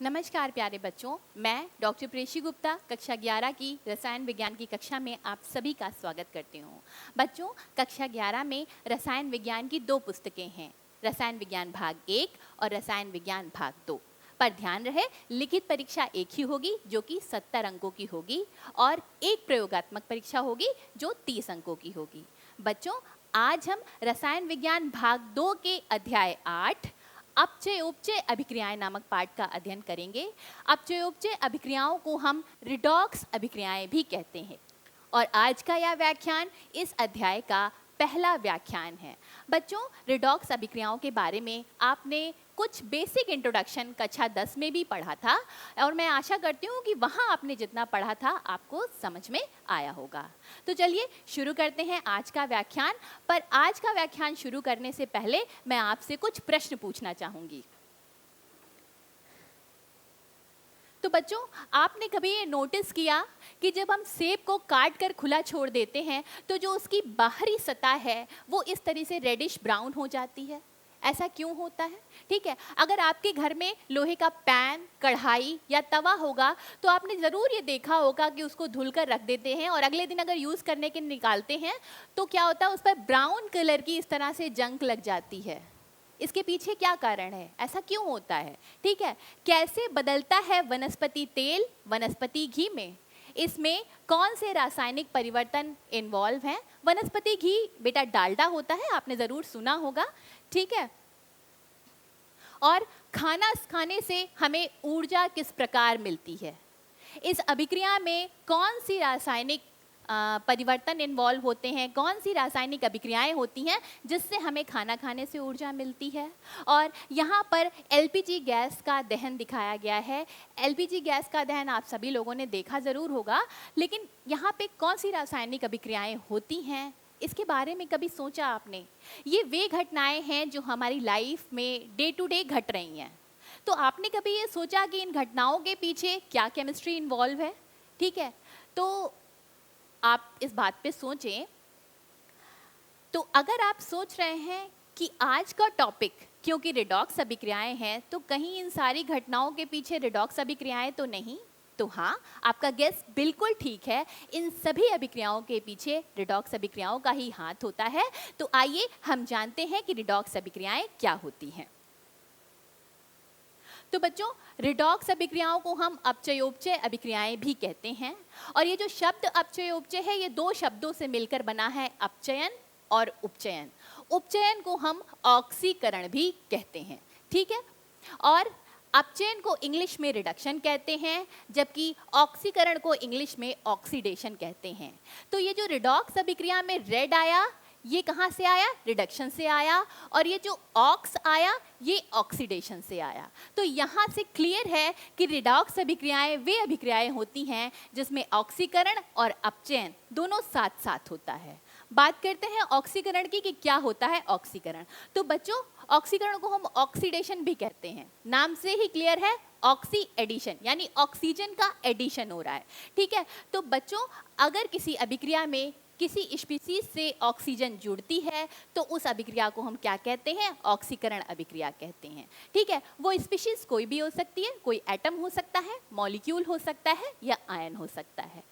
नमस्कार प्यारे बच्चों, मैं डॉक्टर प्रेशी गुप्ता कक्षा 11 की रसायन विज्ञान की कक्षा में आप सभी का स्वागत करती हूँ। बच्चों, कक्षा 11 में रसायन विज्ञान की दो पुस्तकें हैं, रसायन विज्ञान भाग 1 और रसायन विज्ञान भाग 2। पर ध्यान रहे, लिखित परीक्षा एक ही होगी जो कि 70 अंकों की होगी और एक प्रयोगात्मक परीक्षा होगी जो 30 अंकों की होगी। बच्चों, आज हम रसायन विज्ञान भाग 2 के अध्याय 8 अपचय उपचय अभिक्रियाएं नामक पाठ का अध्ययन करेंगे। अपचय उपचय अभिक्रियाओं को हम रिडॉक्स अभिक्रियाएं भी कहते हैं और आज का यह व्याख्यान इस अध्याय का पहला व्याख्यान है। बच्चों, रिडॉक्स अभिक्रियाओं के बारे में आपने कुछ बेसिक इंट्रोडक्शन कक्षा 10 में भी पढ़ा था और मैं आशा करती हूँ कि वहाँ आपने जितना पढ़ा था आपको समझ में आया होगा। तो चलिए शुरू करते हैं आज का व्याख्यान। पर आज का व्याख्यान शुरू करने से पहले मैं आपसे कुछ प्रश्न पूछना चाहूँगी। तो बच्चों, आपने कभी ये नोटिस किया कि जब हम सेब को काट कर खुला छोड़ देते हैं तो जो उसकी बाहरी सतह है वो इस तरह से रेडिश ब्राउन हो जाती है? ऐसा क्यों होता है? ठीक है, अगर आपके घर में लोहे का पैन, कढ़ाई या तवा होगा तो आपने ज़रूर ये देखा होगा कि उसको धुल कर रख देते हैं और अगले दिन अगर यूज़ करने के निकालते हैं तो क्या होता है, उस पर ब्राउन कलर की इस तरह से जंग लग जाती है। इसके पीछे क्या कारण है? ऐसा क्यों होता है? ठीक है, कैसे बदलता है वनस्पति तेल वनस्पति घी में? इसमें कौन से रासायनिक परिवर्तन इन्वॉल्व हैं? वनस्पति घी बेटा डालडा होता है, आपने ज़रूर सुना होगा। ठीक है, और खाना खाने से हमें ऊर्जा किस प्रकार मिलती है? इस अभिक्रिया में कौन सी रासायनिक परिवर्तन इन्वॉल्व होते हैं, कौन सी रासायनिक अभिक्रियाएं होती हैं जिससे हमें खाना खाने से ऊर्जा मिलती है? और यहाँ पर एलपीजी गैस का दहन दिखाया गया है। एलपीजी गैस का दहन आप सभी लोगों ने देखा ज़रूर होगा, लेकिन यहाँ पे कौन सी रासायनिक अभिक्रियाएं होती हैं, इसके बारे में कभी सोचा आपने? ये वे घटनाएं हैं जो हमारी लाइफ में डे टू डे घट रही हैं। तो आपने कभी ये सोचा कि इन घटनाओं के पीछे क्या केमिस्ट्री इन्वॉल्व है? ठीक है, तो आप इस बात पे सोचें। तो अगर आप सोच रहे हैं कि आज का टॉपिक क्योंकि रिडॉक्स अभिक्रियाएं हैं तो कहीं इन सारी घटनाओं के पीछे रिडॉक्स अभिक्रियाएं तो नहीं, तो हाँ, आपका गेस बिल्कुल ठीक है। इन सभी अभिक्रियाओं के पीछे रिडॉक्स अभिक्रियाओं का ही हाथ होता है। तो आइए हम जानते हैं कि रिडॉक्स अभिक्रियाएं क्या होती हैं। तो बच्चों, रिडॉक्स अभिक्रियाओं को हम अपचयोपचय अभिक्रियाएं भी कहते हैं और ये जो शब्द अपचयोपचय है ये दो शब्दों से मिलकर बना है, अपचयन और उपचयन। उपचयन को हम ऑक्सीकरण भी कहते हैं। ठीक है, और अपचयन को इंग्लिश में रिडक्शन कहते हैं जबकि ऑक्सीकरण को इंग्लिश में ऑक्सीडेशन कहते हैं। तो ये जो रिडॉक्स अभिक्रिया में रेड आया, ये कहाँ से आया? रिडक्शन से आया। और ये जो ऑक्स आया ये ऑक्सीडेशन से आया। तो यहाँ से क्लियर है कि रिडॉक्स अभिक्रियाएं वे अभिक्रियाएं होती हैं जिसमें ऑक्सीकरण और अपचयन दोनों साथ साथ होता है। बात करते हैं ऑक्सीकरण की कि क्या होता है ऑक्सीकरण। तो बच्चों, ऑक्सीकरण को हम ऑक्सीडेशन भी कहते हैं। नाम से ही क्लियर है, ऑक्सी एडिशन यानी ऑक्सीजन का एडिशन हो रहा है। ठीक है, तो बच्चों, अगर किसी अभिक्रिया में किसी स्पीशीज से ऑक्सीजन जुड़ती है तो उस अभिक्रिया को हम क्या कहते हैं? ऑक्सीकरण अभिक्रिया कहते हैं। ठीक है, वो स्पीशीज कोई भी हो सकती है, कोई एटम हो सकता है, मॉलिक्यूल हो सकता है या आयन हो सकता है।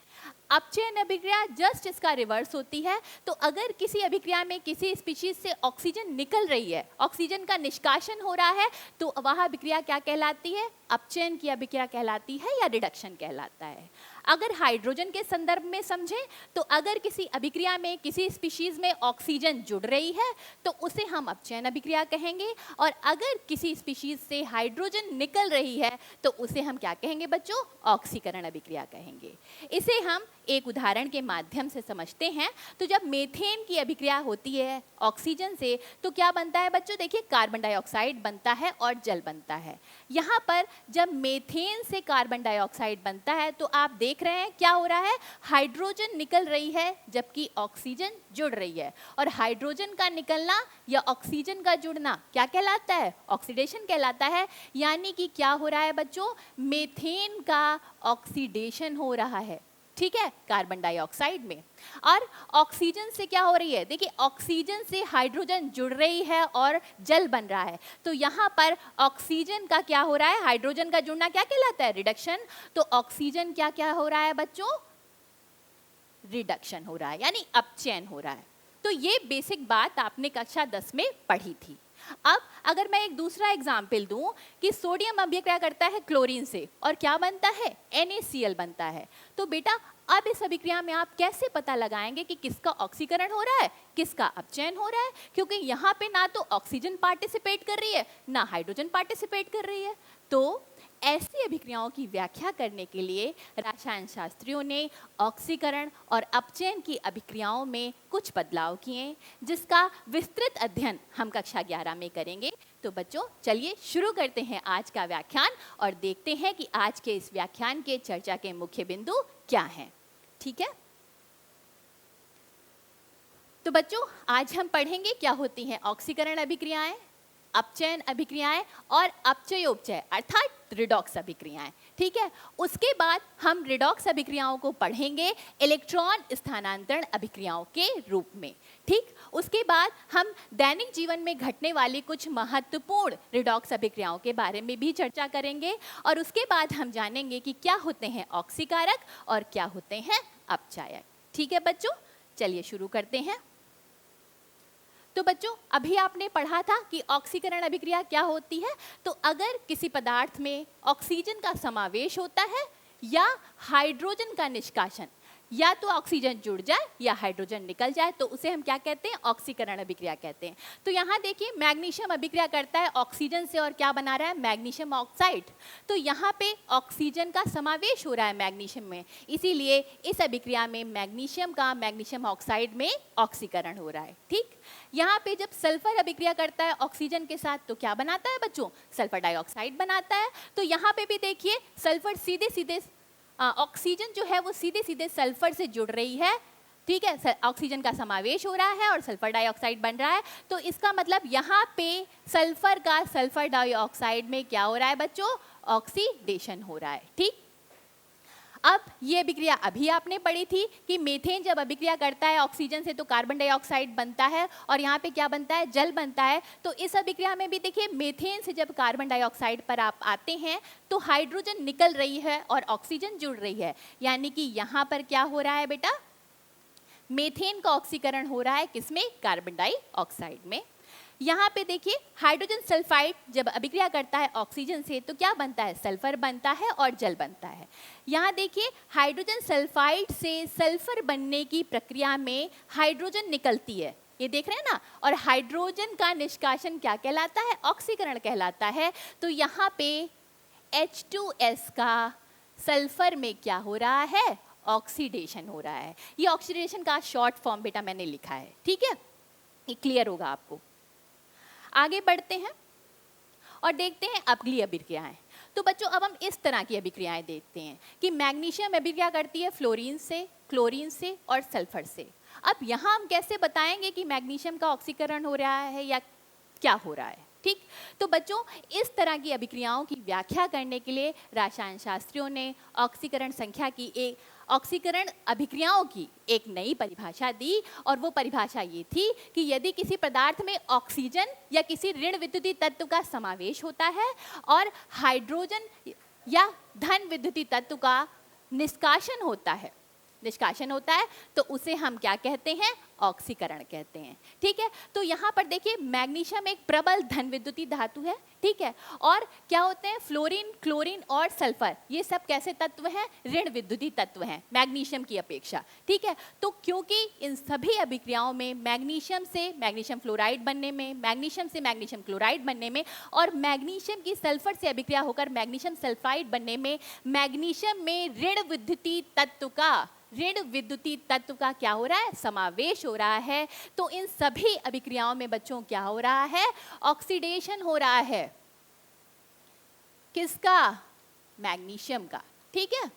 अपचयन अभिक्रिया जस्ट इसका रिवर्स होती है। तो अगर किसी अभिक्रिया में किसी स्पीशीज से ऑक्सीजन निकल रही है, ऑक्सीजन का निष्कासन हो रहा है, तो वह अभिक्रिया क्या कहलाती है? अपचयन की अभिक्रिया कहलाती है या रिडक्शन कहलाता है। अगर हाइड्रोजन के संदर्भ में समझें तो अगर किसी अभिक्रिया में किसी स्पीशीज में ऑक्सीजन जुड़ रही है तो उसे हम अपचयन अभिक्रिया कहेंगे, और अगर किसी स्पीशीज से हाइड्रोजन निकल रही है तो उसे हम क्या कहेंगे बच्चों? ऑक्सीकरण अभिक्रिया कहेंगे। इसे हम एक उदाहरण के माध्यम से समझते हैं। तो जब मीथेन की अभिक्रिया होती है ऑक्सीजन से तो क्या बनता है बच्चों? देखिए, कार्बन डाइऑक्साइड बनता है और जल बनता है। यहाँ पर जब मीथेन से कार्बन डाइऑक्साइड बनता है तो आप देख रहे हैं क्या हो रहा है? हाइड्रोजन निकल रही है जबकि ऑक्सीजन जुड़ रही है। और हाइड्रोजन का निकलना या ऑक्सीजन का जुड़ना क्या कहलाता है? ऑक्सीडेशन कहलाता है। यानी कि क्या हो रहा है बच्चों? मीथेन का ऑक्सीडेशन हो रहा है। ठीक है, कार्बन डाइऑक्साइड में। और ऑक्सीजन से क्या हो रही है, देखिए ऑक्सीजन से हाइड्रोजन जुड़ रही है और जल बन रहा है। तो यहाँ पर ऑक्सीजन का क्या हो रहा है, हाइड्रोजन का जुड़ना क्या कहलाता है, रिडक्शन। तो ऑक्सीजन क्या क्या हो रहा है बच्चों, रिडक्शन हो रहा है, यानी अपचयन हो रहा है। तो ये बेसिक बात आपने कक्षा 10 में पढ़ी थी। अब अगर मैं एक दूसरा एग्जाम्पल दूं कि सोडियम अभिक्रिया करता है क्लोरीन से और क्या बनता है, NaCl बनता है। तो बेटा अब इस अभिक्रिया में आप कैसे पता लगाएंगे कि किसका ऑक्सीकरण हो रहा है, किसका अपचयन हो रहा है, क्योंकि यहाँ पे ना तो ऑक्सीजन पार्टिसिपेट कर रही है ना हाइड्रोजन पार्टिसिपेट कर रही है। तो ऐसी अभिक्रियाओं की व्याख्या करने के लिए रसायन शास्त्रियों ने ऑक्सीकरण और अपचयन की अभिक्रियाओं में कुछ बदलाव किए, जिसका विस्तृत अध्ययन हम कक्षा 11 में करेंगे। तो बच्चों चलिए शुरू करते हैं आज का व्याख्यान और देखते हैं कि आज के इस व्याख्यान के चर्चा के मुख्य बिंदु क्या हैं। ठीक है, तो बच्चों आज हम पढ़ेंगे क्या होती हैं ऑक्सीकरण अभिक्रियाएं, अपचयन अभिक्रियाएं और अपचयोपचय अर्थात रिडॉक्स अभिक्रियाएं। ठीक है, उसके बाद हम रिडॉक्स अभिक्रियाओं को पढ़ेंगे इलेक्ट्रॉन स्थानांतरण अभिक्रियाओं के रूप में। ठीक, उसके बाद हम दैनिक जीवन में घटने वाली कुछ महत्वपूर्ण रिडॉक्स अभिक्रियाओं के बारे में भी चर्चा करेंगे और उसके बाद हम जानेंगे कि क्या होते हैं ऑक्सीकारक और क्या होते हैं अपचायक। ठीक है बच्चों, चलिए शुरू करते हैं। तो बच्चों अभी आपने पढ़ा था कि ऑक्सीकरण अभिक्रिया क्या होती है। तो अगर किसी पदार्थ में ऑक्सीजन का समावेश होता है या हाइड्रोजन का निष्कासन, या तो ऑक्सीजन जुड़ जाए या हाइड्रोजन निकल जाए, तो उसे हम क्या कहते हैं, ऑक्सीकरण अभिक्रिया कहते हैं। तो यहाँ देखिए मैग्नीशियम अभिक्रिया करता है ऑक्सीजन से और क्या बना रहा है, मैग्नीशियम ऑक्साइड। तो यहाँ पे ऑक्सीजन का समावेश हो रहा है मैग्नीशियम में, इसीलिए इस अभिक्रिया में मैग्नीशियम का मैग्नीशियम ऑक्साइड में ऑक्सीकरण हो रहा है। ठीक, यहाँ पे जब सल्फर अभिक्रिया करता है ऑक्सीजन के साथ तो क्या बनाता है बच्चों, सल्फर डाइऑक्साइड बनाता है। तो यहाँ पे भी देखिए सल्फर सीधे सीधे ऑक्सीजन जो है वो सीधे सीधे सल्फर से जुड़ रही है। ठीक है, ऑक्सीजन का समावेश हो रहा है और सल्फर डाइऑक्साइड बन रहा है। तो इसका मतलब यहाँ पे सल्फर का सल्फर डाइऑक्साइड में क्या हो रहा है बच्चों, ऑक्सीडेशन हो रहा है। ठीक, अब ये अभिक्रिया अभी आपने पढ़ी थी कि मीथेन जब अभिक्रिया करता है ऑक्सीजन से तो कार्बन डाइऑक्साइड बनता है और यहाँ पे क्या बनता है, जल बनता है। तो इस अभिक्रिया में भी देखिए मीथेन से जब कार्बन डाइऑक्साइड पर आप आते हैं तो हाइड्रोजन निकल रही है और ऑक्सीजन जुड़ रही है, यानी कि यहाँ पर क्या हो रहा है बेटा, मीथेन का ऑक्सीकरण हो रहा है किसमें, कार्बन डाइऑक्साइड में। यहाँ पे देखिए हाइड्रोजन सल्फाइड जब अभिक्रिया करता है ऑक्सीजन से तो क्या बनता है, सल्फर बनता है और जल बनता है। यहाँ देखिए हाइड्रोजन सल्फाइड से सल्फर बनने की प्रक्रिया में हाइड्रोजन निकलती है, ये देख रहे हैं ना, और हाइड्रोजन का निष्कासन क्या कहलाता है, ऑक्सीकरण कहलाता है। तो यहाँ पे H2S का सल्फर में क्या हो रहा है, ऑक्सीडेशन हो रहा है। ये ऑक्सीडेशन का शॉर्ट फॉर्म बेटा मैंने लिखा है। ठीक है, ये क्लियर होगा आपको। आगे बढ़ते हैं और देखते हैं अगली अभिक्रियाएं। तो बच्चों अब हम इस तरह की अभिक्रियाएं देखते हैं कि मैग्नीशियम अभिक्रिया करती है फ्लोरीन से, क्लोरीन से और सल्फर से। अब यहाँ हम कैसे बताएंगे कि मैग्नीशियम का ऑक्सीकरण हो रहा है या क्या हो रहा है। ठीक, तो बच्चों इस तरह की अभिक्रियाओं की व्याख्या करने के लिए रसायन शास्त्रियों ने ऑक्सीकरण अभिक्रियाओं की एक नई परिभाषा दी और वो परिभाषा ये थी कि यदि किसी पदार्थ में ऑक्सीजन या किसी ऋण विद्युतीय तत्व का समावेश होता है और हाइड्रोजन या धन विद्युतीय तत्व का निष्कासन होता है तो उसे हम क्या कहते हैं, ऑक्सीकरण कहते हैं। ठीक है, तो यहाँ पर देखिए मैग्नीशियम एक प्रबल धन विद्युतीय धातु है। ठीक है, और क्या होते हैं, फ्लोरीन, क्लोरीन और सल्फर ये सब कैसे तत्व हैं, ऋण विद्युतीय तत्व हैं मैग्नीशियम की अपेक्षा। ठीक है, तो क्योंकि इन सभी अभिक्रियाओं में मैग्नीशियम से मैग्नीशियम फ्लोराइड बनने में, मैग्नीशियम से मैग्नीशियम क्लोराइड बनने में और मैग्नीशियम की सल्फर से अभिक्रिया होकर मैग्नीशियम सल्फाइड बनने में मैग्नीशियम में ऋण विद्युतीय तत्व का क्या हो रहा है, समावेश हो रहा है। तो इन सभी अभिक्रियाओं में बच्चों क्या हो रहा है, ऑक्सीडेशन हो रहा है। किसका, मैग्नीशियम का। ठीक है,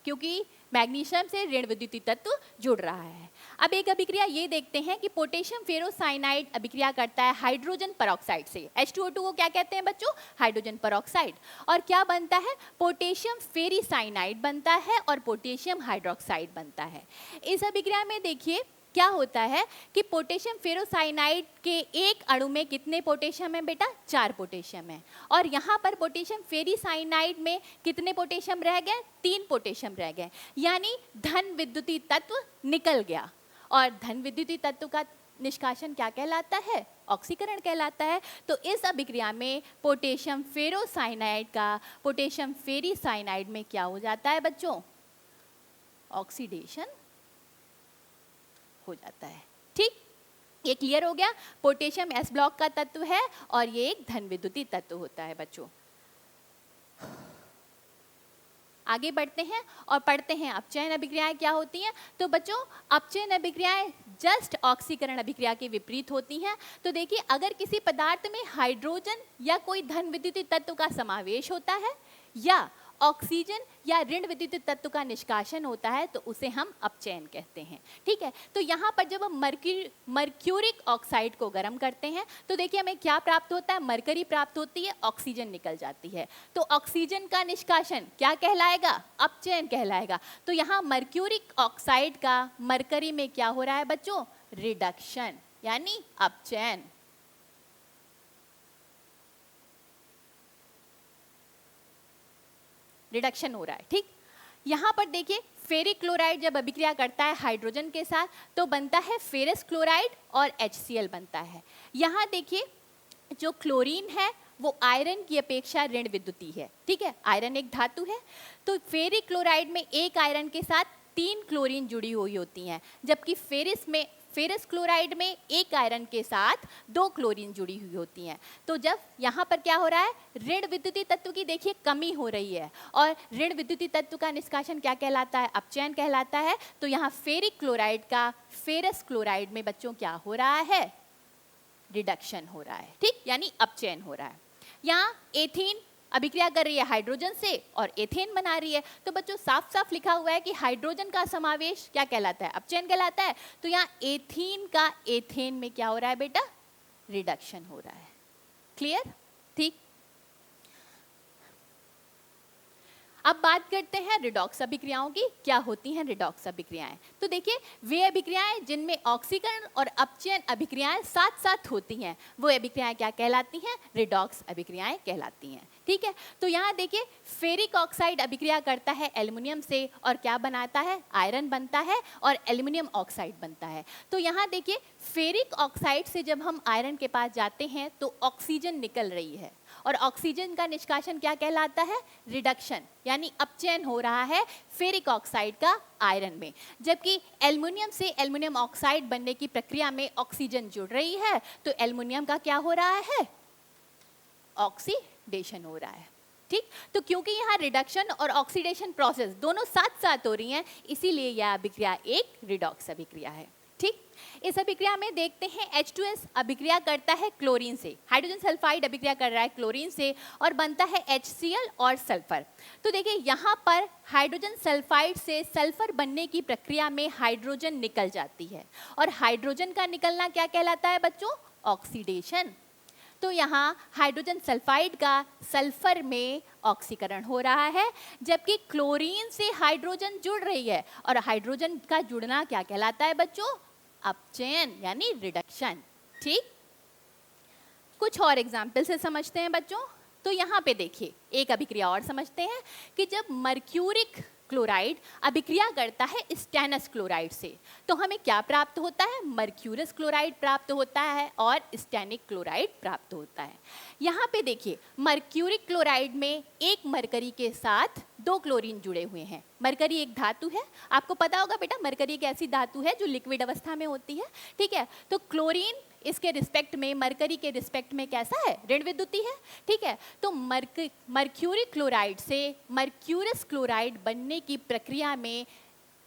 क्योंकि मैग्नीशियम से ऋण विद्युतीय तत्व जुड़ रहा है। अब एक अभिक्रिया ये देखते हैं कि पोटेशियम फेरोसाइनाइड अभिक्रिया करता है हाइड्रोजन पेरोक्साइड से। H2O2 को क्या कहते हैं बच्चों? Hydrogen peroxide. और क्या बनता है? पोटेशियम फेरिसाइनाइड बनता है और पोटेशियम हाइड्रोक्साइड बनता है। इस अभिक्रिया में देखिए क्या होता है कि पोटेशियम फेरोसाइनाइड के एक अणु में कितने पोटेशियम है बेटा? 4 पोटेशियम है। और यहाँ पर पोटेशियम फेरिसाइनाइड में कितने पोटेशियम रह गए? 3 पोटेशियम रह गए, यानी धन विद्युतीय तत्व निकल गया। और धन विद्युतीय तत्व का निष्कासन क्या कहलाता है? ऑक्सीकरण कहलाता है। तो इस अभिक्रिया में पोटेशियम फेरोसाइनाइड का पोटेशियम फेरिसाइनाइड में क्या हो जाता है बच्चों? ऑक्सीडेशन हो जाता है। ठीक, ये क्लियर हो गया। पोटेशियम एस ब्लॉक का तत्व है और ये एक धन विद्युतीय तत्व होता है बच्चों। आगे बढ़ते हैं और पढ़ते हैं अपचयन अभिक्रियाएं क्या होती हैं। तो बच्चों अपचयन अभिक्रियाएं जस्ट ऑक्सीकरण अभिक्रिया के विपरीत होती हैं। तो देखिए अगर किसी पदार्थ में हाइड्रोजन या कोई धन विद्युतीय तत्व का समावेश होता है या ऑक्सीजन या ऋण विद्युतीय तत्व का निष्कासन होता है तो उसे हम अपचयन कहते हैं। ठीक है, तो यहाँ पर जब हम मर्क्यूरिक ऑक्साइड को गर्म करते हैं तो देखिए हमें क्या प्राप्त होता है? मरकरी प्राप्त होती है, ऑक्सीजन निकल जाती है। तो ऑक्सीजन का निष्कासन क्या कहलाएगा? अपचयन कहलाएगा। तो यहाँ मर्क्यूरिक ऑक्साइड का मरकरी में क्या हो रहा है बच्चों? रिडक्शन, यानी अपचयन। रिडक्शन हो रहा है। ठीक, यहाँ पर देखिए फेरिक क्लोराइड जब अभिक्रिया करता है हाइड्रोजन के साथ तो बनता है फेरस क्लोराइड और HCl बनता है। यहाँ देखिए जो क्लोरीन है वो आयरन की अपेक्षा ऋण विद्युतीय है। ठीक है, आयरन एक धातु है। तो फेरिक क्लोराइड में एक आयरन के साथ 3 क्लोरीन जुड़ी हुई होती हैं, जबकि फेरस क्लोराइड में एक आयरन के साथ 2 क्लोरीन जुड़ी हुई होती हैं। तो जब यहाँ पर क्या हो रहा है? ऋण विद्युतीय तत्व की देखिए कमी हो रही है और ऋण विद्युतीय तत्व का निष्कासन क्या कहलाता है? अपचयन कहलाता है। तो यहाँ फेरिक क्लोराइड का फेरस क्लोराइड में बच्चों क्या हो रहा है? रिडक्शन हो रहा है। ठीक, यानी अपचयन हो रहा है। यहाँ एथीन अभिक्रिया कर रही है हाइड्रोजन से और एथेन बना रही है। तो बच्चों साफ साफ लिखा हुआ है कि हाइड्रोजन का समावेश क्या कहलाता है? अपचयन कहलाता है। तो यहाँ एथीन का एथेन में क्या हो रहा है बेटा? रिडक्शन हो रहा है। क्लियर? ठीक, अब बात करते हैं रिडॉक्स अभिक्रियाओं की। क्या होती हैं रिडॉक्स अभिक्रियाएं? तो देखिए वे अभिक्रियाएं जिनमें ऑक्सीकरण और अपचयन अभिक्रियाएं साथ साथ होती हैं वो अभिक्रियाएं क्या कहलाती हैं? रिडॉक्स अभिक्रियाएं कहलाती हैं। ठीक है, तो यहाँ देखिए फेरिक ऑक्साइड अभिक्रिया करता है एल्युमिनियम से और क्या बनाता है? आयरन बनता है और एल्युमिनियम ऑक्साइड बनता है। तो यहाँ देखिए फेरिक ऑक्साइड से जब हम आयरन के पास जाते हैं तो ऑक्सीजन निकल रही है और ऑक्सीजन का निष्कासन क्या कहलाता है? रिडक्शन, यानी अपचयन हो रहा है फेरिक ऑक्साइड का आयरन में। जबकि एल्युमिनियम से एल्युमिनियम ऑक्साइड बनने की प्रक्रिया में ऑक्सीजन जुड़ रही है तो एल्युमिनियम का क्या हो रहा है? ऑक्सीडेशन हो रहा है। ठीक, तो क्योंकि यहाँ रिडक्शन और ऑक्सीडेशन प्रोसेस दोनों साथ साथ हो रही हैं इसीलिए यह अभिक्रिया एक रिडॉक्स अभिक्रिया है। ठीक, इस अभिक्रिया में देखते हैं H2S अभिक्रिया करता है क्लोरीन से, हाइड्रोजन सल्फाइड अभिक्रिया कर रहा है क्लोरीन से और बनता है HCl और सल्फर। तो देखिए यहाँ पर हाइड्रोजन सल्फाइड से सल्फर बनने की प्रक्रिया में हाइड्रोजन निकल जाती है और हाइड्रोजन का निकलना क्या कहलाता है बच्चों? ऑक्सीडेशन। तो यहाँ हाइड्रोजन सल्फाइड का सल्फर में ऑक्सीकरण हो रहा है जबकि क्लोरीन से हाइड्रोजन जुड़ रही है और हाइड्रोजन का जुड़ना क्या कहलाता है बच्चों? अपचयन, यानी रिडक्शन। ठीक, कुछ और एग्जाम्पल से समझते हैं बच्चों। तो यहाँ पे देखिए एक अभिक्रिया और समझते हैं कि जब मर्क्यूरिक क्लोराइड अभिक्रिया करता है स्टेनस क्लोराइड से तो हमें क्या प्राप्त होता है? मर्क्यूरस क्लोराइड प्राप्त होता है और स्टेनिक क्लोराइड प्राप्त होता है। यहाँ पे देखिए मर्क्यूरिक क्लोराइड में एक मरकरी के साथ 2 क्लोरीन जुड़े हुए हैं। मरकरी एक धातु है, आपको पता होगा बेटा मरकरी एक ऐसी धातु है जो लिक्विड अवस्था में होती है। ठीक है, तो क्लोरीन इसके रिस्पेक्ट में मरकरी के रिस्पेक्ट में कैसा है? ऋण विद्युतीय है। ठीक है, तो मर्क्यूरिक क्लोराइड से मर्क्यूरस क्लोराइड बनने की प्रक्रिया में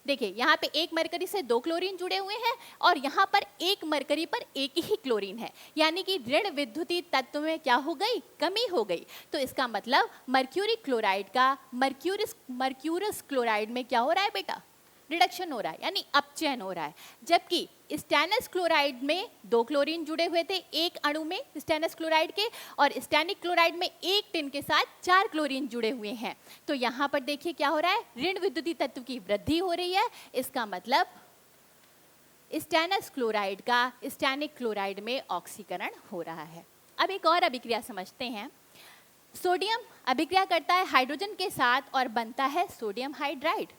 देखिए यहाँ पे एक मरकरी से 2 क्लोरीन जुड़े हुए हैं और यहाँ पर एक मरकरी पर एक ही क्लोरीन है, यानी कि ऋण विद्युतीय तत्व में क्या हो गई, कमी हो गई। तो इसका मतलब मर्क्यूरी क्लोराइड का मर्क्यूरस क्लोराइड में क्या हो रहा है बेटा, रिडक्शन हो रहा है, यानी अपचयन हो रहा है। जबकि स्टेनस क्लोराइड में 2 क्लोरीन जुड़े हुए थे एक अणु में स्टेनस क्लोराइड के, और स्टेनिक क्लोराइड में एक टिन के साथ 4 क्लोरीन जुड़े हुए हैं। तो यहाँ पर देखिए क्या हो रहा है, ऋण विद्युतीय तत्व की वृद्धि हो रही है। इसका मतलब स्टेनस क्लोराइड का स्टेनिक क्लोराइड में ऑक्सीकरण हो रहा है। अब एक और अभिक्रिया समझते हैं। सोडियम अभिक्रिया करता है हाइड्रोजन के साथ और बनता है सोडियम हाइड्राइड।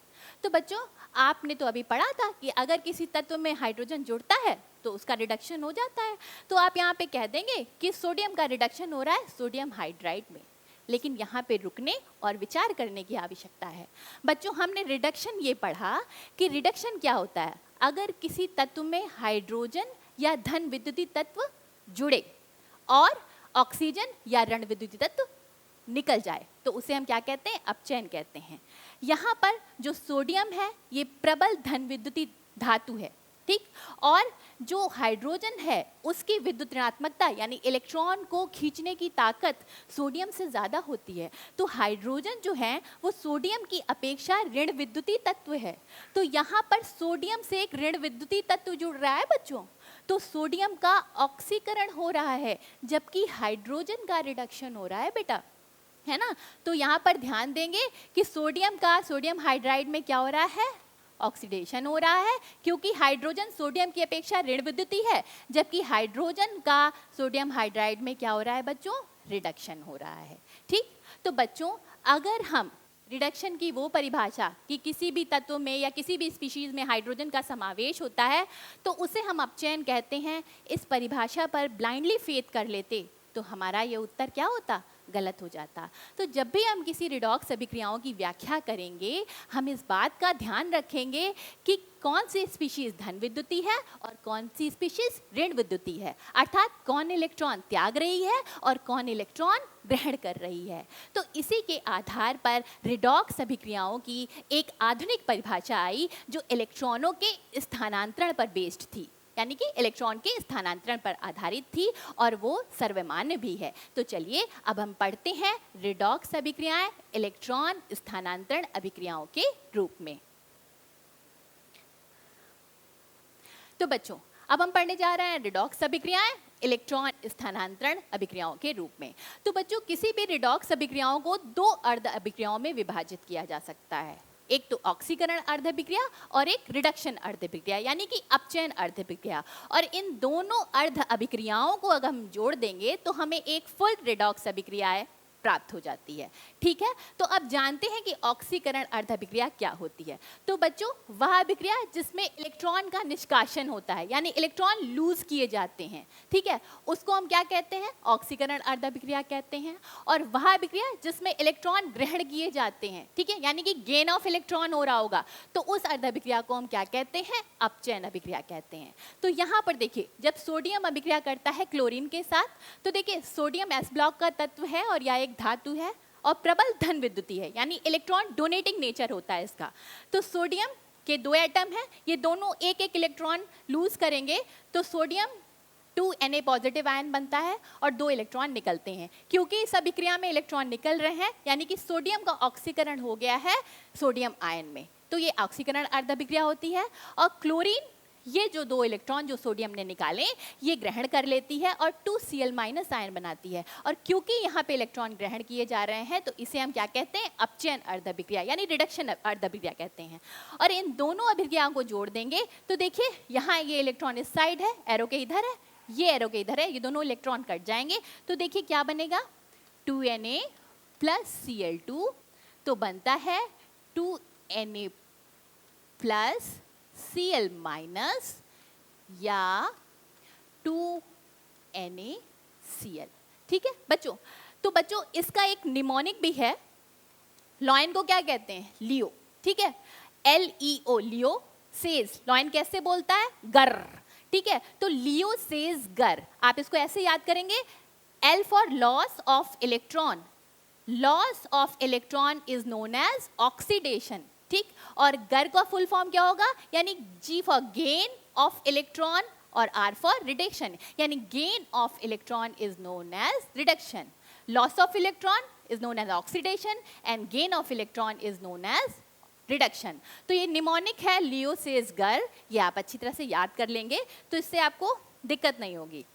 तो बच्चों आपने तो अभी पढ़ा था कि अगर किसी तत्व में हाइड्रोजन जुड़ता है तो उसका रिडक्शन हो जाता है। तो आप यहाँ पे कह देंगे कि सोडियम का रिडक्शन हो रहा है सोडियम हाइड्राइड में। लेकिन यहाँ पे रुकने और विचार करने की आवश्यकता है। बच्चों हमने रिडक्शन ये पढ़ा कि रिडक्शन क्या होता है, अगर किसी तत्व में हाइड्रोजन या धन विद्युतीय तत्व जुड़े और ऑक्सीजन या ऋण विद्युतीय तत्व निकल जाए तो उसे हम क्या कहते हैं, अपचयन कहते हैं। यहाँ पर जो सोडियम है ये प्रबल धन विद्युतीय धातु है, ठीक, और जो हाइड्रोजन है उसकी विद्युत ऋणात्मकता यानी इलेक्ट्रॉन को खींचने की ताकत सोडियम से ज़्यादा होती है। तो हाइड्रोजन जो है वो सोडियम की अपेक्षा ऋण विद्युतीय तत्व है। तो यहाँ पर सोडियम से एक ऋण विद्युतीय तत्व जुड़ रहा है बच्चों, तो सोडियम का ऑक्सीकरण हो रहा है जबकि हाइड्रोजन का रिडक्शन हो रहा है बेटा, है ना। तो यहाँ पर ध्यान देंगे कि सोडियम का सोडियम हाइड्राइड में क्या हो रहा है, ऑक्सीडेशन हो रहा है, क्योंकि हाइड्रोजन सोडियम की अपेक्षा ऋण विद्युतीय है, जबकि हाइड्रोजन का सोडियम हाइड्राइड में क्या हो रहा है बच्चों, रिडक्शन हो रहा है। ठीक, तो बच्चों अगर हम रिडक्शन की वो परिभाषा कि किसी भी तत्व में या किसी भी स्पीशीज में हाइड्रोजन का समावेश होता है तो उसे हम अपचयन कहते हैं, इस परिभाषा पर ब्लाइंडली फेथ कर लेते तो हमारा ये उत्तर क्या होता, गलत हो जाता। तो जब भी हम किसी रिडॉक्स अभिक्रियाओं की व्याख्या करेंगे हम इस बात का ध्यान रखेंगे कि कौन सी स्पीशीज धन विद्युतीय है और कौन सी स्पीशीज ऋण विद्युतीय है, अर्थात कौन इलेक्ट्रॉन त्याग रही है और कौन इलेक्ट्रॉन ग्रहण कर रही है। तो इसी के आधार पर रिडॉक्स अभिक्रियाओं की एक आधुनिक परिभाषा आई जो इलेक्ट्रॉनों के स्थानांतरण पर बेस्ड थी, यानी कि इलेक्ट्रॉन के स्थानांतरण पर आधारित थी और वो सर्वमान्य भी है। तो चलिए अब हम पढ़ते हैं रिडॉक्स अभिक्रियाएं इलेक्ट्रॉन स्थानांतरण अभिक्रियाओं के रूप में। तो बच्चों अब हम पढ़ने जा रहे हैं रिडॉक्स अभिक्रियाएं इलेक्ट्रॉन स्थानांतरण अभिक्रियाओं के रूप में। तो बच्चों किसी भी रिडॉक्स अभिक्रियाओं को 2 अर्ध अभिक्रियाओं में विभाजित किया जा सकता है, एक तो ऑक्सीकरण अर्ध अभिक्रिया और एक रिडक्शन अर्ध अभिक्रिया यानी कि अपचयन अर्ध अभिक्रिया। और इन दोनों अर्ध अभिक्रियाओं को अगर हम जोड़ देंगे तो हमें एक फुल रिडॉक्स अभिक्रिया प्राप्त हो जाती है। ठीक है, तो अब जानते हैं कि ऑक्सीकरण अर्ध अभिक्रिया क्या होती है। तो बच्चों वह अभिक्रिया जिसमें इलेक्ट्रॉन का निष्कासन होता है यानी इलेक्ट्रॉन लूज किए जाते हैं, ठीक है, उसको हम क्या कहते हैं, ऑक्सीकरण अर्ध अभिक्रिया कहते हैं। और वह अभिक्रिया जिसमें इलेक्ट्रॉन ग्रहण किए जाते हैं, ठीक है, यानी कि गेन ऑफ इलेक्ट्रॉन हो रहा होगा, तो उस अर्ध अभिक्रिया को हम क्या कहते हैं, अपचयन अभिक्रिया कहते हैं। तो यहाँ पर देखिए जब सोडियम अभिक्रिया करता है क्लोरीन के साथ तो देखिए सोडियम एस ब्लॉक का तत्व है और यह एक धातु है और प्रबल धन विद्युतीय है यानी इलेक्ट्रॉन डोनेटिंग नेचर होता है इसका। तो सोडियम के 2 एटम हैं, ये दोनों एक एक इलेक्ट्रॉन लूज करेंगे तो सोडियम 2Na पॉजिटिव आयन बनता है और 2 इलेक्ट्रॉन निकलते हैं। क्योंकि इस अभिक्रिया में इलेक्ट्रॉन निकल रहे हैं यानी कि सोडियम का ऑक्सीकरण हो गया है सोडियम आयन में, तो ये ऑक्सीकरण अर्ध अभिक्रिया होती है। और क्लोरीन ये जो 2 इलेक्ट्रॉन जो सोडियम ने निकाले ये ग्रहण कर लेती है और 2Cl- आयन बनाती है। और क्योंकि यहाँ पे इलेक्ट्रॉन ग्रहण किए जा रहे हैं तो इसे हम क्या कहते हैं, अपचयन अर्ध अभिक्रिया यानी रिडक्शन अर्ध अभिक्रिया कहते हैं। और इन दोनों अभिक्रियाओं को जोड़ देंगे तो देखिए यहाँ ये इलेक्ट्रॉन इस साइड है, एरो के इधर है, ये एरो के इधर है, ये दोनों इलेक्ट्रॉन कट जाएंगे तो देखिए क्या बनेगा, 2Na + Cl2 तो बनता है 2Na + Cl- या 2NaCl। ठीक है बच्चों, तो बच्चों इसका एक निमोनिक भी है, लॉयन को क्या कहते हैं, लियो, ठीक है, LEO लियो सेज, लॉयन कैसे बोलता है, गर, ठीक है, तो लियो सेज गर, आप इसको ऐसे याद करेंगे, L for loss of electron, loss of electron is known as oxidation, ठीक। और गर का फुल फॉर्म क्या होगा, यानी G for gain of electron और R फॉर रिडक्शन, यानी gain of electron is known as reduction, loss of electron is known as oxidation and gain of electron is known as reduction. तो ये mnemonic है लियो says गर, ये आप अच्छी तरह से याद कर लेंगे तो इससे आपको दिक्कत नहीं होगी।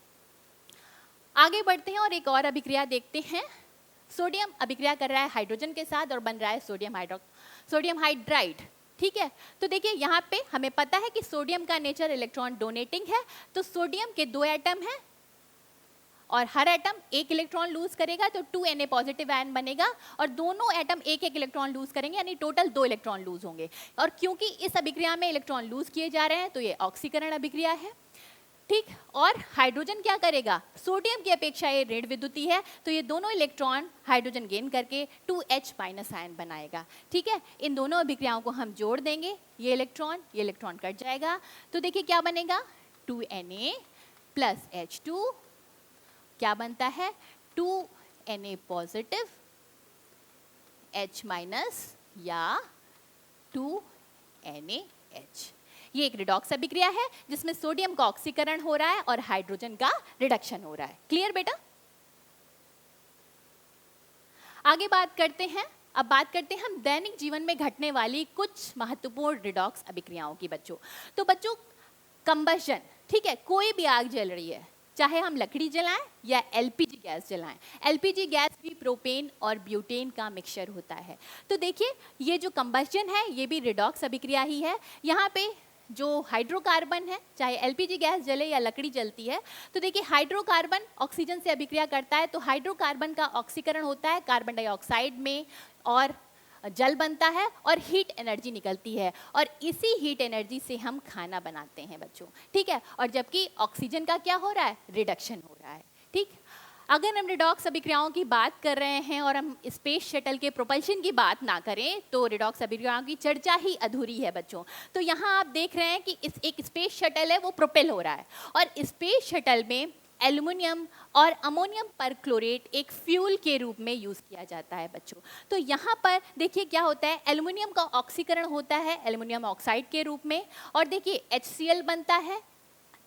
आगे बढ़ते हैं और एक और अभिक्रिया देखते हैं। सोडियम अभिक्रिया कर रहा है हाइड्रोजन के साथ और बन रहा है सोडियम हाइड्राइड, ठीक है। तो देखिए यहाँ पे हमें पता है कि सोडियम का नेचर इलेक्ट्रॉन डोनेटिंग है, तो सोडियम के 2 एटम हैं और हर एटम 1 इलेक्ट्रॉन लूज करेगा तो 2Na पॉजिटिव आयन बनेगा और दोनों एटम 1-1 इलेक्ट्रॉन लूज करेंगे, यानी टोटल 2 इलेक्ट्रॉन लूज होंगे। और क्योंकि इस अभिक्रिया में इलेक्ट्रॉन लूज किए जा रहे हैं तो ये ऑक्सीकरण अभिक्रिया है, ठीक। और हाइड्रोजन क्या करेगा, सोडियम की अपेक्षा ये ऋण विद्युतीय है तो ये दोनों इलेक्ट्रॉन हाइड्रोजन गेन करके 2H माइनस आयन बनाएगा, ठीक है। इन दोनों अभिक्रियाओं को हम जोड़ देंगे, ये इलेक्ट्रॉन कट जाएगा तो देखिए क्या बनेगा, 2Na प्लस H2 क्या बनता है, 2Na पॉजिटिव H माइनस या 2NaH। ये एक रिडॉक्स अभिक्रिया है जिसमें सोडियम का ऑक्सीकरण हो रहा है और हाइड्रोजन का रिडक्शन हो रहा है। क्लियर बेटा? आगे बात करते हैं, अब बात करते हैं हम दैनिक जीवन में घटने वाली कुछ महत्वपूर्ण रिडॉक्स अभिक्रियाओं की बच्चों। तो बच्चों कंबशन, ठीक है, कोई भी आग जल रही है, चाहे हम लकड़ी जलाएं या एलपीजी गैस जलाएं, एलपीजी गैस भी प्रोपेन और ब्यूटेन का मिक्सचर होता है। तो देखिए ये जो कंबशन है ये भी रिडॉक्स अभिक्रिया ही है। यहाँ पे जो हाइड्रोकार्बन है, चाहे एलपीजी गैस जले या लकड़ी जलती है, तो देखिए हाइड्रोकार्बन ऑक्सीजन से अभिक्रिया करता है तो हाइड्रोकार्बन का ऑक्सीकरण होता है कार्बन डाइऑक्साइड में और जल बनता है और हीट एनर्जी निकलती है और इसी हीट एनर्जी से हम खाना बनाते हैं बच्चों, ठीक है। और जबकि ऑक्सीजन का क्या हो रहा है, रिडक्शन हो रहा है, ठीक। अगर हम रिडॉक्स अभिक्रियाओं की बात कर रहे हैं और हम स्पेस शटल के प्रोपल्शन की बात ना करें तो रिडॉक्स अभिक्रियाओं की चर्चा ही अधूरी है बच्चों। तो यहाँ आप देख रहे हैं कि एक स्पेस शटल है वो प्रोपेल हो रहा है और स्पेस शटल में एल्युमिनियम और अमोनियम परक्लोरेट एक फ्यूल के रूप में यूज किया जाता है बच्चों। तो यहाँ पर देखिए क्या होता है, एल्युमिनियम का ऑक्सीकरण होता है एल्युमिनियम ऑक्साइड के रूप में और देखिए HCl बनता है,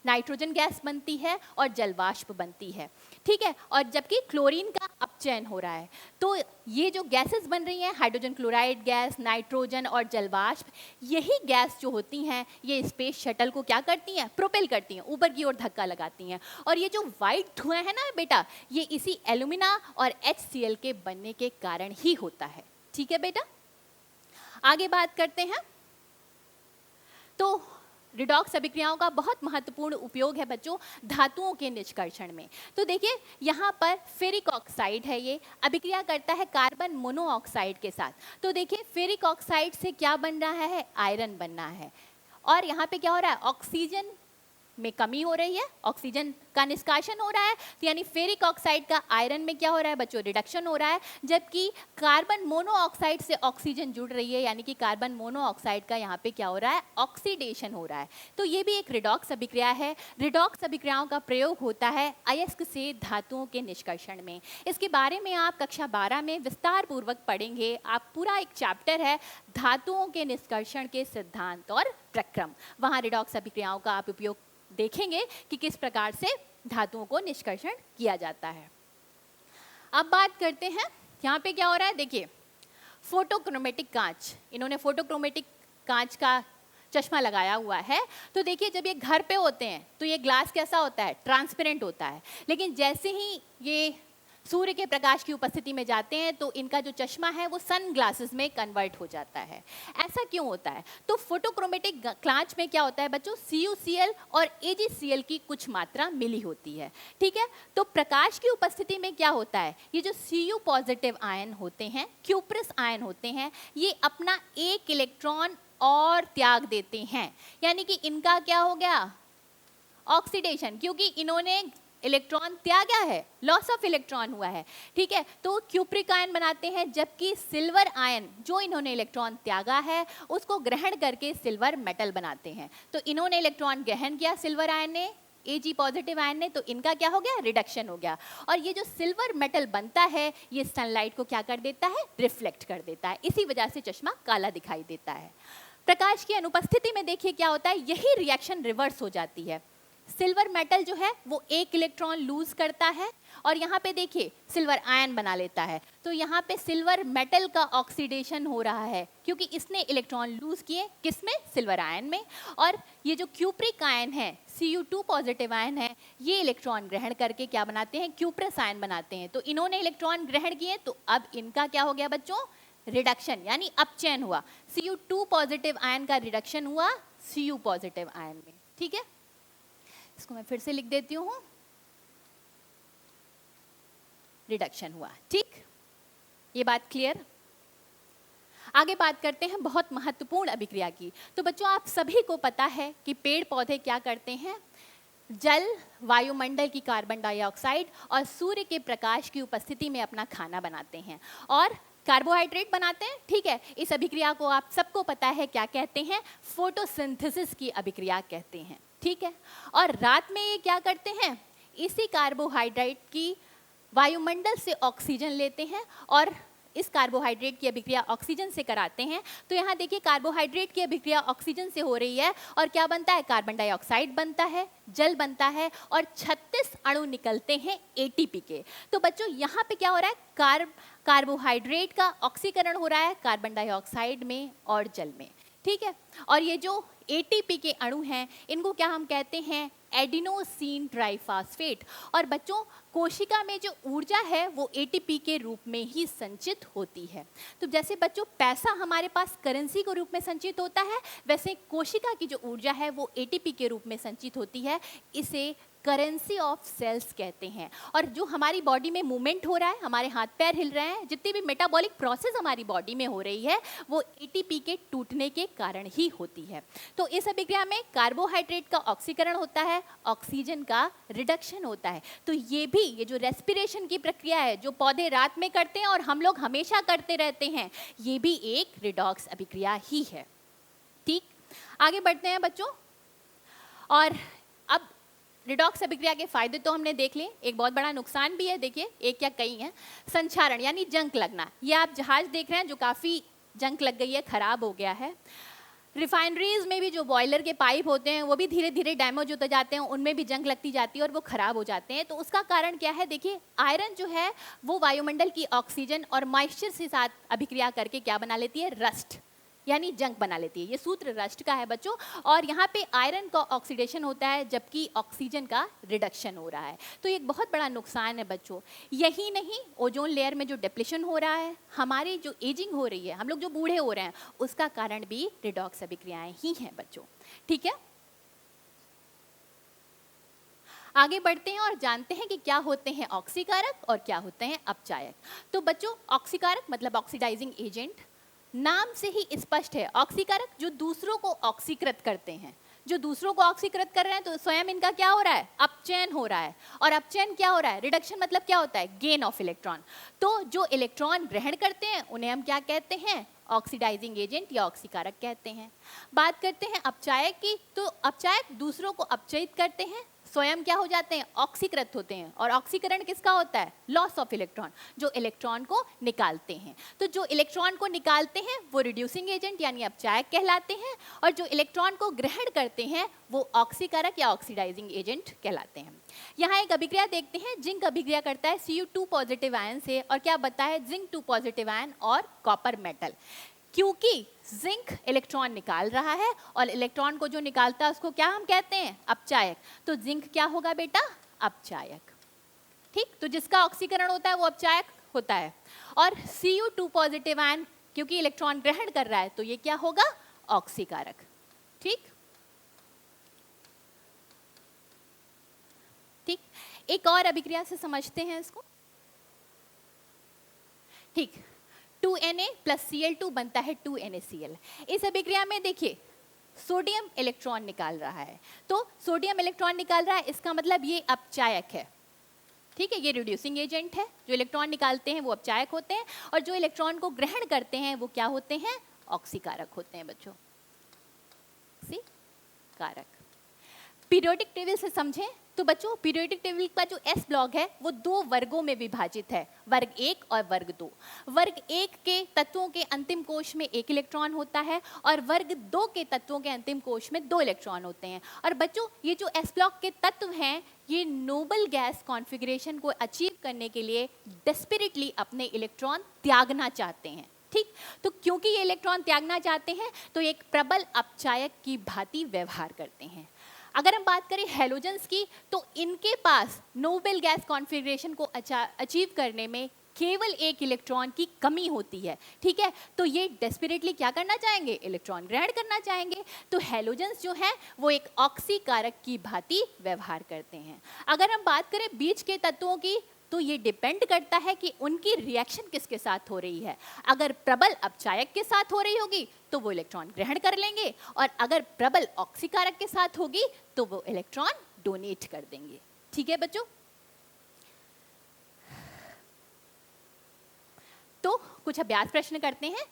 नाइट्रोजन गैस बनती है और जलवाष्प बनती है, ठीक है। और जबकि क्लोरीन का अपचयन हो रहा है तो ये जो गैसेस बन रही हैं, हाइड्रोजन क्लोराइड गैस, नाइट्रोजन और जलवाष्प, यही गैस जो होती हैं ये स्पेस शटल को क्या करती हैं, प्रोपेल करती हैं, ऊपर की ओर धक्का लगाती हैं। और ये जो वाइट धुआं है ना बेटा, ये इसी एल्यूमिना और HCl के बनने के कारण ही होता है, ठीक है बेटा। आगे बात करते हैं, तो रिडॉक्स अभिक्रियाओं का बहुत महत्वपूर्ण उपयोग है बच्चों धातुओं के निष्कर्षण में। तो देखिए यहाँ पर फेरिक ऑक्साइड है, ये अभिक्रिया करता है कार्बन मोनोऑक्साइड के साथ। तो देखिए फेरिक ऑक्साइड से क्या बन रहा है, आयरन बनना है और यहाँ पे क्या हो रहा है, ऑक्सीजन में कमी हो रही है, ऑक्सीजन का निष्कासन हो रहा है, तो यानी फेरिक ऑक्साइड का आयरन में क्या हो रहा है बच्चों, रिडक्शन हो रहा है। जबकि कार्बन मोनोऑक्साइड से ऑक्सीजन जुड़ रही है, यानी कि कार्बन मोनोऑक्साइड का यहाँ पे क्या हो रहा है, ऑक्सीडेशन हो रहा है। तो ये भी एक रिडॉक्स अभिक्रिया है। रिडॉक्स अभिक्रियाओं का प्रयोग होता है अयस्क से धातुओं के निष्कर्षण में। इसके बारे में आप कक्षा 12 में विस्तार पूर्वक पढ़ेंगे। आप पूरा एक चैप्टर है धातुओं के निष्कर्षण के सिद्धांत और प्रक्रम, वहाँ रिडॉक्स अभिक्रियाओं का आप उपयोग देखेंगे कि किस प्रकार से धातुओं को निष्कर्षण किया जाता है। अब बात करते हैं यहाँ पे क्या हो रहा है, देखिए फोटोक्रोमेटिक कांच, इन्होंने फोटोक्रोमेटिक कांच का चश्मा लगाया हुआ है। तो देखिए जब ये घर पे होते हैं तो ये ग्लास कैसा होता है, ट्रांसपेरेंट होता है, लेकिन जैसे ही ये सूर्य के प्रकाश की उपस्थिति में जाते हैं तो इनका जो चश्मा है वो सन ग्लासेस में कन्वर्ट हो जाता है। ऐसा क्यों होता है, तो फोटोक्रोमेटिक कांच में क्या होता है बच्चों, CuCl और AgCl की कुछ मात्रा मिली होती है, ठीक है। तो प्रकाश की उपस्थिति में क्या होता है, ये जो Cu पॉजिटिव आयन होते हैं, क्यूप्रस आयन होते हैं, ये अपना एक इलेक्ट्रॉन और त्याग देते हैं, यानी कि इनका क्या हो गया, ऑक्सीडेशन, क्योंकि इन्होंने इलेक्ट्रॉन त्यागा है, लॉस ऑफ इलेक्ट्रॉन हुआ है, ठीक है। तो क्यूप्रिक आयन बनाते हैं, जबकि सिल्वर आयन जो इन्होंने इलेक्ट्रॉन त्यागा है उसको ग्रहण करके सिल्वर मेटल बनाते हैं। तो इन्होंने इलेक्ट्रॉन ग्रहण किया सिल्वर आयन ने, Ag पॉजिटिव आयन ने, तो इनका क्या हो गया, रिडक्शन हो गया। और ये जो सिल्वर मेटल बनता है ये सनलाइट को क्या कर देता है, रिफ्लेक्ट कर देता है, इसी वजह से चश्मा काला दिखाई देता है। प्रकाश की अनुपस्थिति में देखिए क्या होता है, यही रिएक्शन रिवर्स हो जाती है। सिल्वर मेटल जो है वो एक इलेक्ट्रॉन लूज करता है और यहाँ पे देखिए सिल्वर आयन बना लेता है। तो यहाँ पे सिल्वर मेटल का ऑक्सीडेशन हो रहा है क्योंकि इसने इलेक्ट्रॉन लूज किए, किसमें, सिल्वर आयन में। और ये जो क्यूप्रिक आयन है, Cu2 पॉजिटिव आयन है, ये इलेक्ट्रॉन ग्रहण करके क्या बनाते हैं, क्यूप्रस आयन बनाते हैं। तो इन्होंने इलेक्ट्रॉन ग्रहण किए, तो अब इनका क्या हो गया बच्चों, रिडक्शन यानी अपचयन हुआ। Cu2 पॉजिटिव आयन का रिडक्शन हुआ Cu पॉजिटिव आयन में। ठीक है, इसको मैं फिर से लिख देती हूँ, रिडक्शन हुआ। ठीक, ये बात क्लियर। आगे बात करते हैं बहुत महत्वपूर्ण अभिक्रिया की। तो बच्चों आप सभी को पता है कि पेड़ पौधे क्या करते हैं, जल, वायुमंडल की कार्बन डाइऑक्साइड और सूर्य के प्रकाश की उपस्थिति में अपना खाना बनाते हैं और कार्बोहाइड्रेट बनाते हैं। ठीक है, इस अभिक्रिया को आप सबको पता है क्या कहते हैं, फोटोसिंथेसिस की अभिक्रिया कहते हैं। ठीक है, और रात में ये क्या करते हैं, इसी कार्बोहाइड्रेट की वायुमंडल से ऑक्सीजन लेते हैं और इस कार्बोहाइड्रेट की अभिक्रिया ऑक्सीजन से कराते हैं। तो यहाँ देखिए कार्बोहाइड्रेट की अभिक्रिया ऑक्सीजन से हो रही है और क्या बनता है, कार्बन डाइऑक्साइड बनता है, जल बनता है और 36 अणु निकलते हैं एटीपी के। तो बच्चों यहाँ पे क्या हो रहा है, कार्बोहाइड्रेट का ऑक्सीकरण हो रहा है कार्बन डाइऑक्साइड में और जल में। ठीक है, और ये जो एटीपी के अणु हैं इनको क्या हम कहते हैं, एडिनोसिन ट्राइफॉस्फेट। और बच्चों कोशिका में जो ऊर्जा है वो एटीपी के रूप में ही संचित होती है। तो जैसे बच्चों पैसा हमारे पास करेंसी के रूप में संचित होता है, वैसे कोशिका की जो ऊर्जा है वो एटीपी के रूप में संचित होती है। इसे करेंसी ऑफ सेल्स कहते हैं। और जो हमारी बॉडी में मूवमेंट हो रहा है, हमारे हाथ पैर हिल रहे हैं, जितनी भी मेटाबॉलिक प्रोसेस हमारी बॉडी में हो रही है वो एटीपी के टूटने के कारण ही होती है। तो इस अभिक्रिया में कार्बोहाइड्रेट का ऑक्सीकरण होता है, ऑक्सीजन का रिडक्शन होता है। तो ये जो रेस्पिरेशन की प्रक्रिया है जो पौधे रात में करते हैं और हम लोग हमेशा करते रहते हैं, ये भी एक रिडॉक्स अभिक्रिया ही है। ठीक, आगे बढ़ते हैं बच्चों। और अब रिडॉक्स अभिक्रिया के फायदे तो हमने देख लिए, एक बहुत बड़ा नुकसान भी है, देखिए एक या कई हैं। संक्षारण यानी जंग लगना, ये आप जहाज देख रहे हैं जो काफ़ी जंग लग गई है, खराब हो गया है। रिफाइनरीज में भी जो बॉयलर के पाइप होते हैं वो भी धीरे धीरे डैमेज होते जाते हैं, उनमें भी जंग लगती जाती है और वो खराब हो जाते हैं। तो उसका कारण क्या है, देखिए आयरन जो है वो वायुमंडल की ऑक्सीजन और मॉइस्चर के साथ अभिक्रिया करके क्या बना लेती है, रस्ट यानी जंग बना लेती है। ये सूत्र रस्ट का है बच्चों। और यहाँ पे आयरन का ऑक्सीडेशन होता है जबकि ऑक्सीजन का रिडक्शन हो रहा है। तो एक बहुत बड़ा नुकसान है बच्चों। यही नहीं, ओजोन लेयर में जो डिप्लेशन हो रहा है, हमारी जो एजिंग हो रही है, हम लोग जो बूढ़े हो रहे हैं, उसका कारण भी रिडॉक्स अभिक्रियाएं ही हैं बच्चों। ठीक है, आगे बढ़ते हैं और जानते हैं कि क्या होते हैं ऑक्सीकारक और क्या होते हैं अपचायक। तो बच्चों ऑक्सीकारक मतलब ऑक्सीडाइजिंग एजेंट, नाम से ही स्पष्ट है। ऑक्सीकारक जो दूसरों को ऑक्सीकृत करते हैं, जो दूसरों को ऑक्सीकृत कर रहे हैं, तो स्वयं इनका क्या हो रहा है, अपचयन हो रहा है। और अपचयन क्या हो रहा है, रिडक्शन मतलब क्या होता है, गेन ऑफ इलेक्ट्रॉन। तो जो इलेक्ट्रॉन ग्रहण करते हैं उन्हें हम क्या कहते हैं, ऑक्सीडाइजिंग एजेंट या ऑक्सीकारक कहते हैं। बात करते हैं अपचायक की। तो अपचायक दूसरों को अपचयित करते हैं, स्वयं क्या हो जाते हैं, ऑक्सीकृत होते हैं। और ऑक्सीकरण किसका होता है, लॉस ऑफ इलेक्ट्रॉन, जो इलेक्ट्रॉन को निकालते हैं। तो जो इलेक्ट्रॉन को निकालते हैं वो रिड्यूसिंग एजेंट यानी अपचायक कहलाते हैं, और जो इलेक्ट्रॉन को ग्रहण करते हैं वो ऑक्सीकारक या ऑक्सीडाइजिंग एजेंट कहलाते हैं। यहाँ एक अभिक्रिया देखते हैं, जिंक अभिक्रिया करता है Cu2 पॉजिटिव आयन से, और क्या बनता है, जिंक 2 पॉजिटिव आयन और कॉपर मेटल। क्योंकि जिंक इलेक्ट्रॉन निकाल रहा है और इलेक्ट्रॉन को जो निकालता है उसको क्या हम कहते हैं, अपचायक। तो जिंक क्या होगा बेटा, अपचायक। ठीक, तो जिसका ऑक्सीकरण होता है वो अपचायक होता है। और Cu2 पॉजिटिव आयन क्योंकि इलेक्ट्रॉन ग्रहण कर रहा है तो ये क्या होगा, ऑक्सीकारक। ठीक ठीक, एक और अभिक्रिया से समझते हैं इसको। ठीक, 2Na प्लस Cl2 बनता है 2NaCl। इस अभिक्रिया में देखिए सोडियम इलेक्ट्रॉन निकाल रहा है, तो सोडियम इलेक्ट्रॉन निकाल रहा है, इसका मतलब ये अपचायक है। ठीक है, ये रिड्यूसिंग एजेंट है। जो इलेक्ट्रॉन निकालते हैं वो अपचायक होते हैं, और जो इलेक्ट्रॉन को ग्रहण करते हैं वो क्या होते हैं, ऑक्सीकारक होते हैं बच्चों, ऑक्सीकारक। पीरियोडिक टेबल से समझें तो बच्चों पीरियोडिक टेबल का जो एस ब्लॉक है वो दो वर्गों में विभाजित है, वर्ग 1 और वर्ग 2। वर्ग 1 के तत्वों के अंतिम कोश में 1 इलेक्ट्रॉन होता है और वर्ग 2 के तत्वों के अंतिम कोश में 2 इलेक्ट्रॉन होते हैं। और बच्चों ये जो एस ब्लॉक के तत्व हैं ये नोबल गैस कॉन्फ़िगरेशन को अचीव करने के लिए डेस्परेटली अपने इलेक्ट्रॉन त्यागना चाहते हैं। ठीक, तो क्योंकि ये इलेक्ट्रॉन त्यागना चाहते हैं तो एक प्रबल अपचायक की भांति व्यवहार करते हैं। अगर हम बात करें हैलोजेंस की तो इनके पास नोबल गैस कॉन्फ़िगरेशन को अचीव करने में केवल 1 इलेक्ट्रॉन की कमी होती है। ठीक है, तो ये डेस्परेटली क्या करना चाहेंगे, इलेक्ट्रॉन ग्रहण करना चाहेंगे। तो हैलोजेंस जो है वो एक ऑक्सीकारक की भांति व्यवहार करते हैं। अगर हम बात करें बीच के तत्वों की तो ये डिपेंड करता है कि उनकी रिएक्शन किसके साथ हो रही है। अगर प्रबल अपचायक के साथ हो रही होगी तो वो इलेक्ट्रॉन ग्रहण कर लेंगे और अगर प्रबल ऑक्सीकारक के साथ होगी तो वो इलेक्ट्रॉन डोनेट कर देंगे। ठीक है बच्चों, तो कुछ अभ्यास प्रश्न करते हैं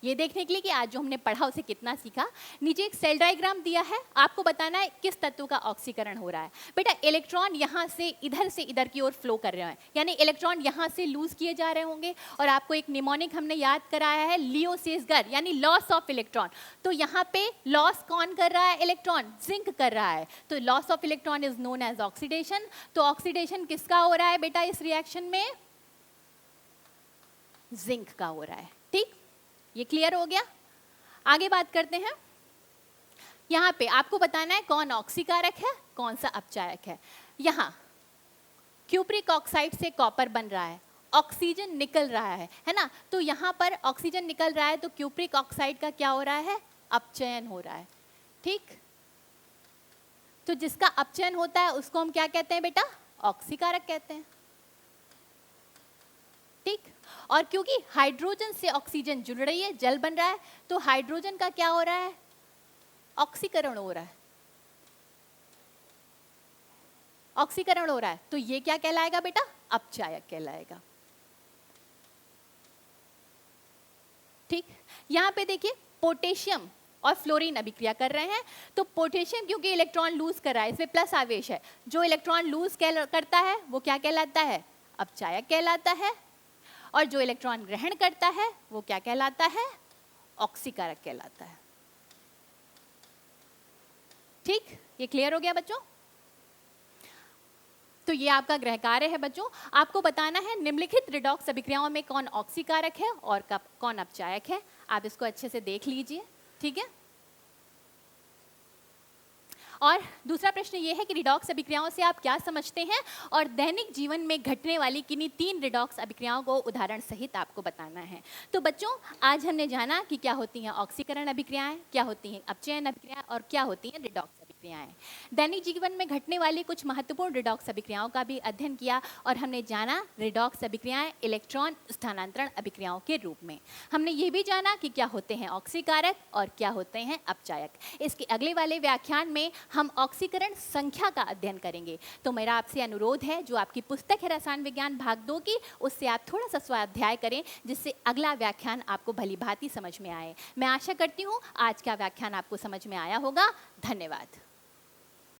ये देखने के लिए कि आज जो हमने पढ़ा उसे कितना सीखा। नीचे एक सेल डायग्राम दिया है, आपको बताना है किस तत्व का ऑक्सीकरण हो रहा है। बेटा इलेक्ट्रॉन यहाँ से इधर की ओर फ्लो कर रहे हैं, यानी इलेक्ट्रॉन यहाँ से लूज किए जा रहे होंगे। और आपको एक निमोनिक हमने याद कराया है, लियो सेसगर, यानी लॉस ऑफ इलेक्ट्रॉन। तो यहाँ पे लॉस कौन कर रहा है, इलेक्ट्रॉन, जिंक कर रहा है। तो loss of electron is known as oxidation. तो ऑक्सीडेशन किसका हो रहा है बेटा इस रिएक्शन में, जिंक का हो रहा है। ठीक, ये क्लियर हो गया। आगे बात करते हैं, यहाँ पे आपको बताना है कौन ऑक्सीकारक है कौन सा अपचायक है। यहाँ क्यूप्रिक ऑक्साइड से कॉपर बन रहा है, ऑक्सीजन निकल रहा है ना। तो यहाँ पर ऑक्सीजन निकल रहा है तो क्यूप्रिक ऑक्साइड का क्या हो रहा है, अपचयन हो रहा है। ठीक, तो जिसका अपचयन होता है उसको हम क्या कहते हैं बेटा, ऑक्सीकारक कहते हैं। ठीक, और क्योंकि हाइड्रोजन से ऑक्सीजन जुड़ रही है, जल बन रहा है, तो हाइड्रोजन का क्या हो रहा है, ऑक्सीकरण हो रहा है, ऑक्सीकरण हो रहा है। तो ये क्या कहलाएगा बेटा, अपचायक कहलाएगा। ठीक, यहाँ पे देखिए पोटेशियम और फ्लोरीन अभिक्रिया कर रहे हैं। तो पोटेशियम क्योंकि इलेक्ट्रॉन लूज कर रहा है, इसमें प्लस आवेश है, जो इलेक्ट्रॉन लूज करता है वो क्या कहलाता है, अपचायक कहलाता है। और जो इलेक्ट्रॉन ग्रहण करता है वो क्या कहलाता है, ऑक्सीकारक कहलाता है। ठीक, ये क्लियर हो गया बच्चों। तो ये आपका गृह कार्य है बच्चों, आपको बताना है निम्नलिखित रिडॉक्स अभिक्रियाओं में कौन ऑक्सीकारक है और कौन अपचायक है। आप इसको अच्छे से देख लीजिए। ठीक है, और दूसरा प्रश्न ये है कि रिडॉक्स अभिक्रियाओं से आप क्या समझते हैं और दैनिक जीवन में घटने वाली किन्हीं 3 रिडॉक्स अभिक्रियाओं को उदाहरण सहित आपको बताना है। तो बच्चों आज हमने जाना कि क्या होती हैं ऑक्सीकरण अभिक्रियाएं, क्या होती हैं अपचयन अभिक्रियाएं और क्या होती हैं रिडॉक्स अभिक्रियाएं। दैनिक जीवन में घटने वाली कुछ महत्वपूर्ण रिडॉक्स अभिक्रियाओं का भी अध्ययन किया और हमने जाना रिडॉक्स अभिक्रियाएं इलेक्ट्रॉन स्थानांतरण अभिक्रियाओं के रूप में। हमने ये भी जाना कि क्या होते हैं ऑक्सीकारक और क्या होते हैं अपचायक। इसके अगले वाले व्याख्यान में हम ऑक्सीकरण संख्या का अध्ययन करेंगे। तो मेरा आपसे अनुरोध है, जो आपकी पुस्तक है रसायन विज्ञान भाग 2 की, उससे आप थोड़ा सा स्वाध्याय करें जिससे अगला व्याख्यान आपको भली भांति समझ में आए। मैं आशा करती हूँ आज का व्याख्यान आपको समझ में आया होगा। धन्यवाद।